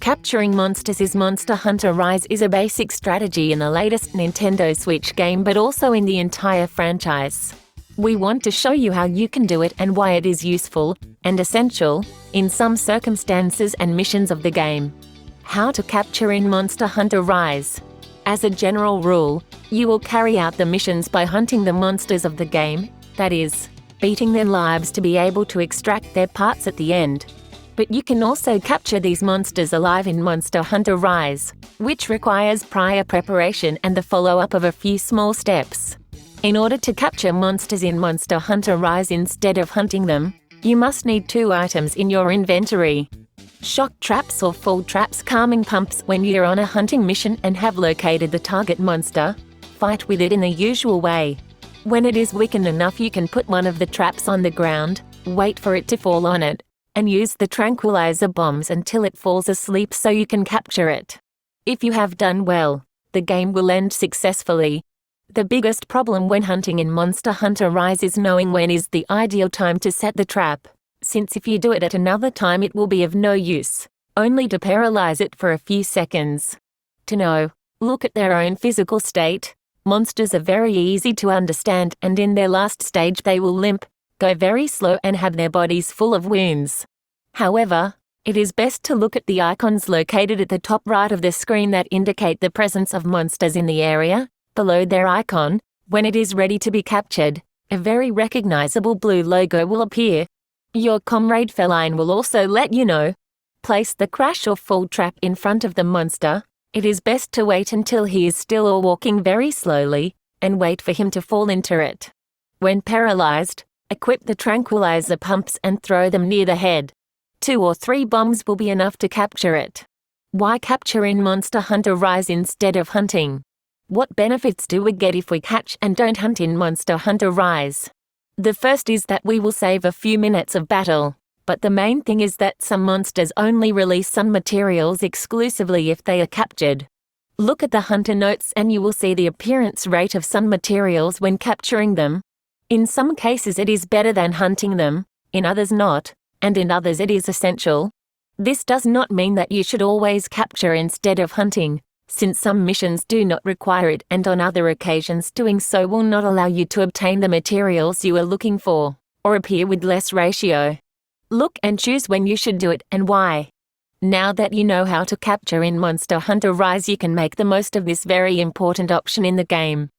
Capturing monsters in Monster Hunter Rise is a basic strategy in the latest Nintendo Switch game, but also in the entire franchise. We want to show you how you can do it and why it is useful and essential in some circumstances and missions of the game. How to capture in Monster Hunter Rise. As a general rule, you will carry out the missions by hunting the monsters of the game, that is, beating their lives to be able to extract their parts at the end. But you can also capture these monsters alive in Monster Hunter Rise, which requires prior preparation and the follow-up of a few small steps. In order to capture monsters in Monster Hunter Rise instead of hunting them, you must need 2 items in your inventory. Shock traps or fall traps. Calming pumps. When you're on a hunting mission and have located the target monster, fight with it in the usual way. When it is weakened enough, you can put one of the traps on the ground, wait for it to fall on it, and use the tranquilizer bombs until it falls asleep so you can capture it. If you have done well, the game will end successfully. The biggest problem when hunting in Monster Hunter Rise is knowing when is the ideal time to set the trap, since if you do it at another time it will be of no use, only to paralyze it for a few seconds. To know, look at their own physical state. Monsters are very easy to understand, and in their last stage they will limp, go very slow and have their bodies full of wounds. However, it is best to look at the icons located at the top right of the screen that indicate the presence of monsters in the area. Below their icon, when it is ready to be captured, a very recognizable blue logo will appear. Your comrade feline will also let you know. Place the crash or fall trap in front of the monster. It is best to wait until he is still or walking very slowly, and wait for him to fall into it. When paralyzed, equip the tranquilizer pumps and throw them near the head. 2 or 3 bombs will be enough to capture it. Why capture in Monster Hunter Rise instead of hunting? What benefits do we get if we catch and don't hunt in Monster Hunter Rise? The first is that we will save a few minutes of battle, but the main thing is that some monsters only release some materials exclusively if they are captured. Look at the hunter notes and you will see the appearance rate of some materials when capturing them. In some cases it is better than hunting them, in others not, and in others it is essential. This does not mean that you should always capture instead of hunting, since some missions do not require it, and on other occasions doing so will not allow you to obtain the materials you are looking for, or appear with less ratio. Look and choose when you should do it and why. Now that you know how to capture in Monster Hunter Rise, you can make the most of this very important option in the game.